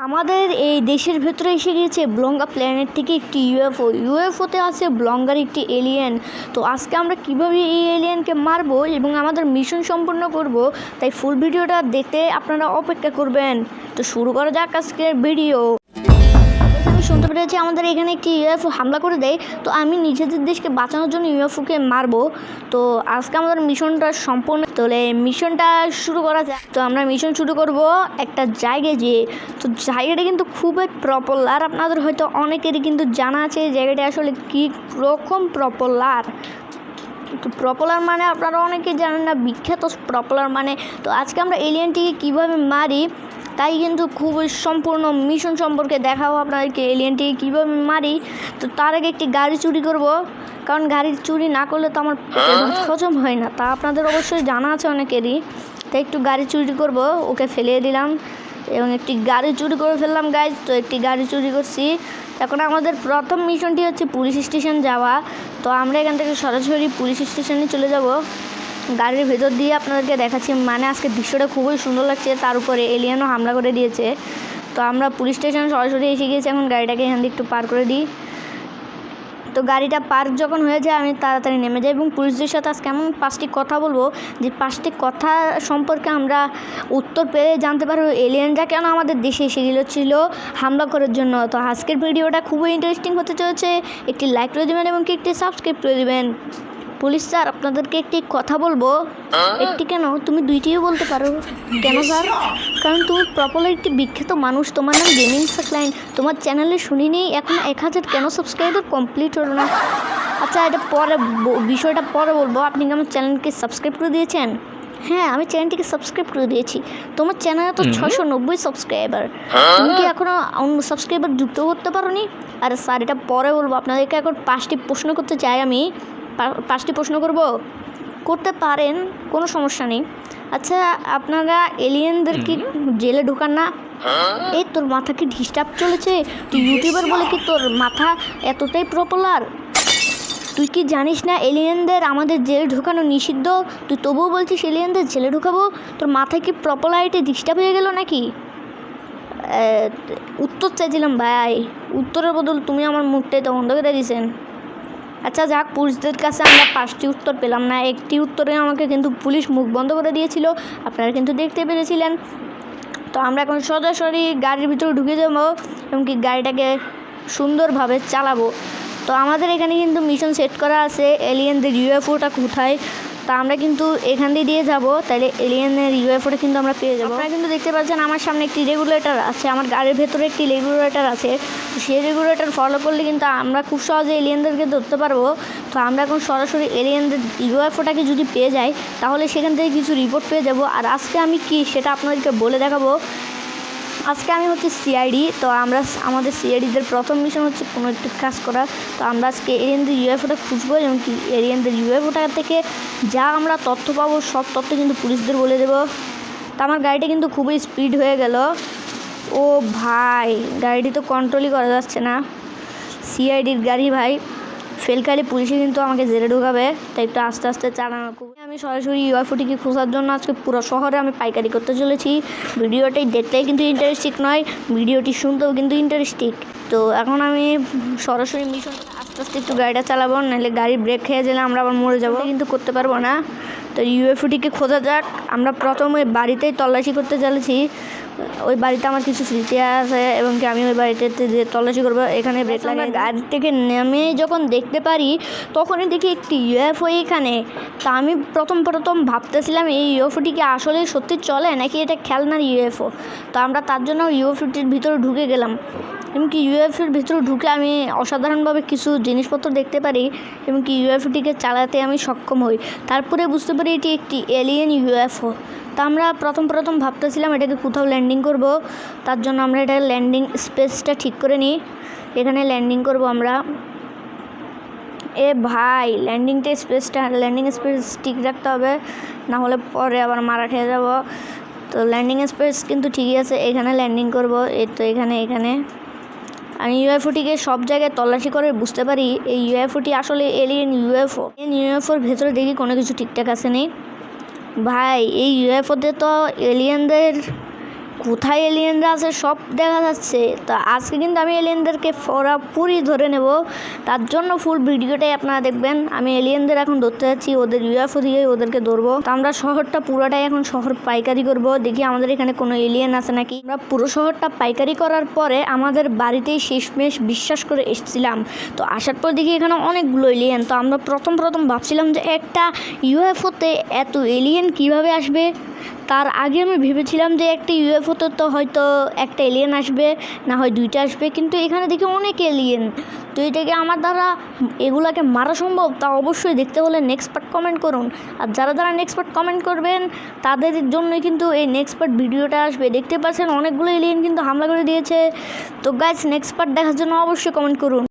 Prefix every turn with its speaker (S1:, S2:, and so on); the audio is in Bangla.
S1: আমাদের এই দেশের ভেতরে এসে গিয়েছে ব্লঙ্গা প্ল্যানেট থেকে একটি ইউএফওতে আছে ব্লঙ্গার একটি এলিয়েন। তো আজকে আমরা কিভাবে এই এলিয়েনকে মারবো এবং আমাদের মিশন সম্পন্ন করব, তাই ফুল ভিডিওটা দেখতে আপনারা অপেক্ষা করবেন। তো শুরু করা যাক আজকের ভিডিও। আমি শুনতে পেরেছি আমাদের এখানে একটি ইউএফও হামলা করে দেয়, তো আমি নিজেদের দেশকে বাঁচানোর জন্য ইউএফওকে মারবো। তো আজকে আমাদের মিশনটা সম্পূর্ণ, তাহলে মিশনটা শুরু করা যায়। তো আমরা মিশন শুরু করব একটা জায়গায় যেয়ে। তো জায়গাটা কিন্তু খুবই পপুলার, আপনাদের হয়তো অনেকেরই কিন্তু জানা আছে জায়গাটা আসলে কী রকম পপুলার। তো পপুলার মানে আপনারা অনেকে জানেন না, বিখ্যাত পপুলার মানে। তো আজকে আমরা এলিয়েনটিকে কীভাবে মারি তাই কিন্তু খুবই সম্পূর্ণ মিশন সম্পর্কে দেখাবো আপনাদেরকে, এলিয়েনটিকে কীভাবে মারি। তো তার আগে একটি গাড়ি চুরি করব, কারণ গাড়ি চুরি না করলে তো আমার হজম হয় না, তা আপনাদের অবশ্যই জানা আছে অনেকেরই। তাই একটু গাড়ি চুরি করব, ওকে ফেলিয়ে দিলাম এবং একটি গাড়ি চুরি করে ফেললাম গাইজ। তো একটি গাড়ি চুরি করছি। এখন আমাদের প্রথম মিশনটি হচ্ছে পুলিশ স্টেশন যাওয়া। তো আমরা এখান থেকে সরাসরি পুলিশ স্টেশনে চলে যাব। গাড়ির ভেতর দিয়ে আপনাদেরকে দেখাচ্ছি, মানে আজকে দৃশ্যটা খুবই সুন্দর লাগছে, তার উপরে এলিয়েনও হামলা করে দিয়েছে। তো আমরা পুলিশ স্টেশন সরাসরি এসে গিয়েছি। এখন গাড়িটাকে এখান থেকে একটু পার করে দিই। তো গাড়িটা পার্ক যখন হয়ে যায় আমি তাড়াতাড়ি নেমে যাই এবং পুলিশদের সাথে আজকে এমন 5টি কথা বলবো যে 5টি কথা সম্পর্কে আমরা উত্তর পেয়ে জানতে পারবো এলিয়েনরা কেন আমাদের দেশে এসে ছিল হামলা করার জন্য। তো আজকের ভিডিওটা খুবই ইন্টারেস্টিং হতে চলেছে। একটি লাইক করে দেবেন এবং একটি সাবস্ক্রাইব করে দেবেন। পুলিশ স্যার, আপনাদেরকে একটি কথা বলবো। একটি কেন, তুমি দুইটিও বলতে পারো। কেন স্যার? কারণ তুমি পপুলার একটি বিখ্যাত মানুষ, তোমার নাম গেমিং সাকলাইন, তোমার চ্যানেলে শুনিনি এখন 1000 কেন সাবস্ক্রাইবার কমপ্লিট হলো না? আচ্ছা, এটা পরে, বিষয়টা পরে বলবো। আপনি কি আমার চ্যানেলকে সাবস্ক্রাইব করে দিয়েছেন? হ্যাঁ, আমি চ্যানেলটিকে সাবস্ক্রাইব করে দিয়েছি। তোমার চ্যানেলে তো 690 সাবস্ক্রাইবার, তুমি কি এখনও অন্য সাবস্ক্রাইবার যুক্ত করতে পারো নি? আরে স্যার, এটা পরে বলবো। আপনাদেরকে এখন 5টি প্রশ্ন করতে চাই আমি। 5টি প্রশ্ন করতে পারেন, কোনো সমস্যা নেই। আচ্ছা, আপনারা এলিয়েনদের কি জেলে ঢোকান না? এই তোর মাথা কি ডিস্টার্ব চলেছে? তুই ইউটিউবার বলে কি তোর মাথা এতটাই পপুলার? তুই কি জানিস না এলিয়েনদের আমাদের জেলে ঢোকানো নিষিদ্ধ? তুই তবুও বলছিস এলিয়েনদের জেলে ঢোকাবো? তোর মাথায় কি পপুলারিটি ডিস্টার্ব হয়ে গেল নাকি? উত্তর চাইছিলাম ভাই, উত্তরের বদল তুমি আমার মুখটাই তো বন্ধ করে দিয়েছেন। আচ্ছা যাক, পুলিশদের কাছে আমরা 5টি উত্তর পেলাম না। একটি উত্তরে আমাকে কিন্তু পুলিশ মুখ বন্ধ করে দিয়েছিল, আপনারা কিন্তু দেখতে পেরেছিলেন। তো আমরা এখন সরাসরি গাড়ির ভিতরে ঢুকে যাবো এবং কি গাড়িটাকে সুন্দরভাবে চালাবো। তো আমাদের এখানে কিন্তু মিশন সেট করা আছে, এলিয়েনদের ইউএফওটা কোথায়। তা আমরা কিন্তু এখান দিয়ে যাবো, তাহলে এলিয়েনের ইউএফওটা কিন্তু আমরা পেয়ে যাবো। আপনারা কিন্তু দেখতে পাচ্ছেন আমার সামনে একটি রেগুলেটর আছে, আমার গাড়ির ভেতরে একটি রেগুলেটর আছে। তো সেই রেগুলেটর ফলো করলে কিন্তু আমরা খুব সহজে এলিয়েনদেরকে ধরতে পারবো। তো আমরা এখন সরাসরি এলিয়েনদের ইউএফওটাকে যদি পেয়ে যাই তাহলে সেখান থেকে কিছু রিপোর্ট পেয়ে যাব। আর আজকে আমি কি সেটা আপনাদেরকে বলে দেখাবো। আজকে আমি হচ্ছে সিআইডি। তো আমরা আমাদের সিআইডিদের প্রথম মিশন হচ্ছে কোনো একটি কাজ করা। তো আমরা আজকে এলিয়েনদের ইউএফওটা খুঁজবো এবং কি এলিয়েনদের ইউএফওটা থেকে যা আমরা তথ্য পাবো সব তথ্য কিন্তু পুলিশদের বলে দেবো। তো আমার গাড়িটা কিন্তু খুবই স্পিড হয়ে গেল। ও ভাই, গাড়িটি তো কন্ট্রোলই করা যাচ্ছে না। সিআইডির গাড়ি ভাই, ফেলকালে পুলিশে কিন্তু আমাকে জেলে ঢোকাবে, তাই একটু আস্তে আস্তে চালানো। আমি সরাসরি ইউএফওটিকে খোঁজার জন্য আজকে পুরো শহরে আমি পাইকারি করতে চলেছি। ভিডিওটি দেখতেই কিন্তু ইন্টারেস্টিং নয়, ভিডিওটি শুনতেও কিন্তু ইন্টারেস্টিং। তো এখন আমি সরাসরি মিশন আস্তে আস্তে একটু গাড়িটা চালাবো, নাহলে গাড়ি ব্রেক খেয়ে গেলে আমরা আবার মরে যাবো, কিন্তু করতে পারবো না। তো ইউএফওটিকে খোঁজা যাক। আমরা প্রথমে বাড়িতেই তল্লাশি করতে চলেছি। ওই বাড়িতে আমার কিছু স্মৃতি আছে এবং কি আমি ওই বাড়িতে যে তল্লাশি করবো। এখানে ব্রেক লাগে, গাড়ি থেকে নেমে যখন দেখতে পারি তখনই দেখি একটি ইউএফও এখানে। তা আমি প্রথম ভাবতেছিলাম এই ইউএফওটি কি আসলে সত্যি চলে নাকি এটা খেলনার ইউএফও। তো আমরা তার জন্য ইউএফওটির ভিতরে ঢুকে গেলাম এবং কি ইউএফওর ভিতরে ঢুকে আমি অসাধারণভাবে কিছু জিনিসপত্র দেখতে পারি এবং কি ইউএফওটিকে চালাতে আমি সক্ষম হই। তারপরে বুঝতে পারি এটি একটি এলিয়েন ইউএফও। তা আমরা প্রথম ভাবতেছিলাম এটাকে কোথাও ল্যান্ডিং করব। তার জন্য আমরা এটা ল্যান্ডিং স্পেসটা ঠিক করে নিই। এখানে ল্যান্ডিং করব আমরা। এ ভাই, ল্যান্ডিং স্পেস ঠিক রাখতে হবে, না হলে পরে আবার মারা খেয়ে যাব। তো ল্যান্ডিং স্পেস কিন্তু ঠিকই আছে, এখানে ল্যান্ডিং করব। এই তো এখানে আমি ইউএফওটিকে সব জায়গায় তল্লাশি করে বুঝতে পারি এই ইউএফওটি আসলে এলিয়েন ইউএফও। ইউএফওর ভেতরে দেখি কোনো কিছু ঠিকঠাক আছে নেই। ভাই, এই ইউএফওতে তো কোথায় এলিয়েনরা আছে সব দেখা যাচ্ছে। তো আজকে কিন্তু আমি এলিয়েনদেরকে পুরি ধরে নেব, তার জন্য ফুল ভিডিওটাই আপনারা দেখবেন। আমি এলিয়েনদের এখন ধরতে যাচ্ছি, ওদের ইউএফও দিয়ে ওদেরকে ধরবো। তো আমরা শহরটা পুরোটাই এখন শহর পাইকারি করব, দেখি আমাদের এখানে কোনো এলিয়েন আছে নাকি। আমরা পুরো শহরটা পাইকারি করার পরে আমাদের বাড়িতেই শেষমেশ বিশ্বাস করে এসেছিলাম। তো আসার পর দেখি এখানে অনেকগুলো এলিয়েন। তো আমরা প্রথম ভাবছিলাম যে একটা ইউএফওতে এত এলিয়েন কিভাবে আসবে। তার আগে আমি ভেবেছিলাম যে একটা ইউএফওতে তো হয়তো একটা এলিয়েন আসবে, না হয় দুইটা আসবে, কিন্তু এখানে দেখি অনেক এলিয়েন। তো এটাকে আমার দ্বারা এগুলাকে মারা সম্ভব? তা অবশ্যই দেখতে হলে নেক্সট পার্ট কমেন্ট করুন। আর যারা নেক্সট পার্ট কমেন্ট করবেন তাদের জন্যই কিন্তু এই নেক্সট পার্ট ভিডিওটা আসবে। দেখতে পাচ্ছেন অনেকগুলো এলিয়েন কিন্তু হামলা করে দিয়েছে। তো গাইস, নেক্সট পার্ট দেখার জন্য অবশ্যই কমেন্ট করুন।